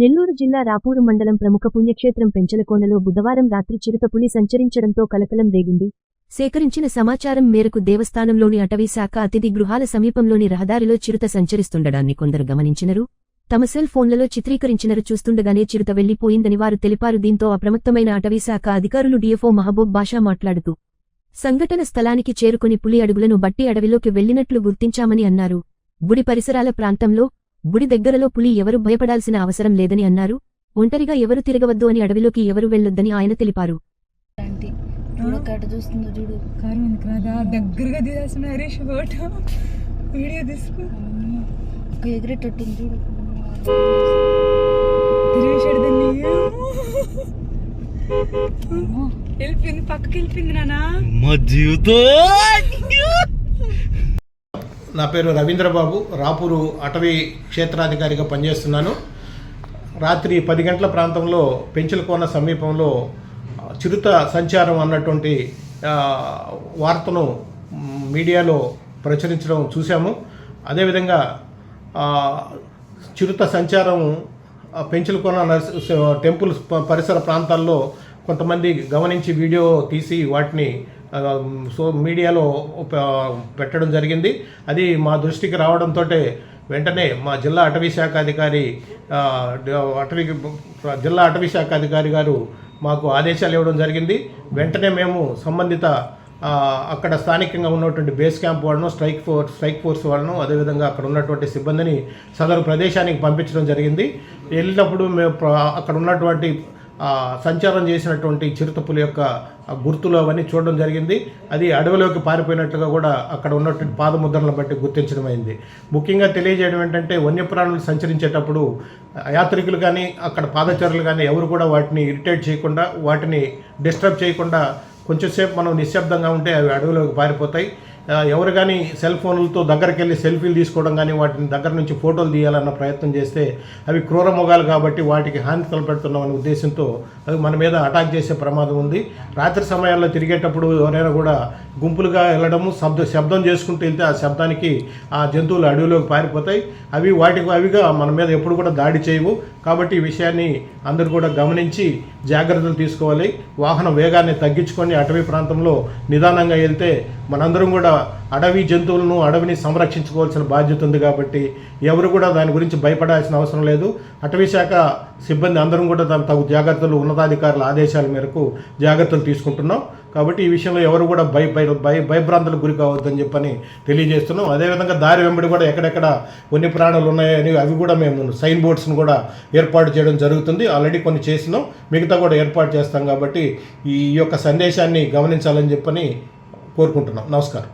నెల్లూరు జిల్లా రాపూరు మండలం ప్రముఖ పుణ్యక్షేత్రం పెంచలకోనలో బుధవారం రాత్రి చిరుతపులి సంచరించడంతో కలకలం రేగింది. సేకరించిన సమాచారం మేరకు దేవస్థానంలోని అటవీశాఖ అతిథి గృహాల సమీపంలోని రహదారిలో చిరుత సంచరిస్తుండడాన్ని కొందరు గమనించినరు. తమ సెల్ ఫోన్లలో చిత్రీకరించినరు చూస్తుండగానే చిరుత వెళ్లిపోయిందని వారు తెలిపారు. దీంతో అప్రమత్తమైన అటవీశాఖ అధికారులు డిఎఫ్ఓ మహబూబ్ బాషా మాట్లాడుతూ సంఘటన స్థలానికి చేరుకుని పులి అడుగులను బట్టి అడవిలోకి వెళ్లినట్లు గుర్తించామని అన్నారు. గుడి పరిసరాల ప్రాంతంలో గుడి దగ్గరలో పులి ఎవరు భయపడాల్సిన అవసరం లేదని అన్నారు. ఒంటరిగా ఎవరు తిరగవద్దు అని అడవిలోకి ఎవరు వెళ్లొద్దని ఆయన తెలిపారు. నా పేరు రవీంద్రబాబు, రాపూరు అటవీ క్షేత్రాధికారిగా పనిచేస్తున్నాను. రాత్రి 10 గంటల ప్రాంతంలో పెంచలకోన సమీపంలో చిరుత సంచారం అన్నటువంటి వార్తను మీడియాలో ప్రచురించడం చూశాము. అదేవిధంగా చిరుత సంచారం పెంచలకోన టెంపుల్ పరిసర ప్రాంతాల్లో కొంతమంది గమనించి వీడియో తీసి వాటిని మీడియాలో పెట్టడం జరిగింది. అది మా దృష్టికి రావడంతో వెంటనే మా జిల్లా అటవీ శాఖ అధికారి గారు మాకు ఆదేశాలు ఇవ్వడం జరిగింది. వెంటనే మేము సంబంధిత అక్కడ స్థానికంగా ఉన్నటువంటి బేస్ క్యాంప్ వాళ్ళను, స్ట్రైక్ ఫోర్స్ వాళ్ళను, అదేవిధంగా అక్కడ ఉన్నటువంటి సిబ్బందిని సదరు ప్రదేశానికి పంపించడం జరిగింది. వెళ్ళినప్పుడు మేము అక్కడ ఉన్నటువంటి సంచారం చేసినటువంటి చిరుతపులి యొక్క గుర్తులు అవన్నీ చూడడం జరిగింది. అది అడవిలోకి పారిపోయినట్లుగా కూడా అక్కడ ఉన్నటువంటి పాదముద్రలను బట్టి గుర్తించడం అయింది. ముఖ్యంగా తెలియజేయడం ఏంటంటే, వన్యప్రాణులు సంచరించేటప్పుడు యాత్రికులు కానీ అక్కడ పాదచారులు కానీ ఎవరు కూడా వాటిని ఇరిటేట్ చేయకుండా, వాటిని డిస్టర్బ్ చేయకుండా కొంచెంసేపు మనం నిశ్శబ్దంగా ఉంటే అవి అడవిలోకి పారిపోతాయి. ఎవరు కానీ సెల్ ఫోన్లతో దగ్గరికి వెళ్ళి సెల్ఫీలు తీసుకోవడం కానీ, వాటిని దగ్గర నుంచి ఫోటోలు తీయాలన్న ప్రయత్నం చేస్తే అవి క్రూర మొగాలు కాబట్టి వాటికి హాని తలపెడుతున్నామనే ఉద్దేశంతో అవి మన మీద అటాక్ చేసే ప్రమాదం ఉంది. రాత్రి సమయాల్లో తిరిగేటప్పుడు ఎవరైనా కూడా గుంపులుగా వెళ్ళడము, శబ్దం చేసుకుంటూ వెళ్తే ఆ శబ్దానికి ఆ జంతువులు అడవిలోకి పారిపోతాయి. అవి అవిగా మన మీద ఎప్పుడు కూడా దాడి చేయవు. కాబట్టి ఈ విషయాన్ని అందరూ కూడా గమనించి జాగ్రత్తలు తీసుకోవాలి. వాహన వేగాన్ని తగ్గించుకొని అటవీ ప్రాంతంలో నిదానంగా వెళ్తే మనందరం కూడా అడవి జంతువులను, అడవిని సంరక్షించుకోవాల్సిన బాధ్యత ఉంది. కాబట్టి ఎవరు కూడా దాని గురించి భయపడాల్సిన అవసరం లేదు. అటవీ శాఖ సిబ్బంది అందరం కూడా దాని తగు జాగ్రత్తలు, ఉన్నతాధికారుల ఆదేశాల మేరకు జాగ్రత్తలు తీసుకుంటున్నాం. కాబట్టి ఈ విషయంలో ఎవరు కూడా భయభ్రాంతులకు గురి కావద్దని చెప్పని తెలియజేస్తున్నాం. అదేవిధంగా దారి వెంబడి కూడా ఎక్కడెక్కడ వన్యప్రాణులు ఉన్నాయని అవి కూడా మేము సైన్ బోర్డ్స్ను కూడా ఏర్పాటు చేయడం జరుగుతుంది. ఆల్రెడీ కొన్ని చేసినాం, మిగతా కూడా ఏర్పాటు చేస్తాం. కాబట్టి ఈ యొక్క సందేశాన్ని గమనించాలని చెప్పని కోరుకుంటున్నాం. నమస్కారం.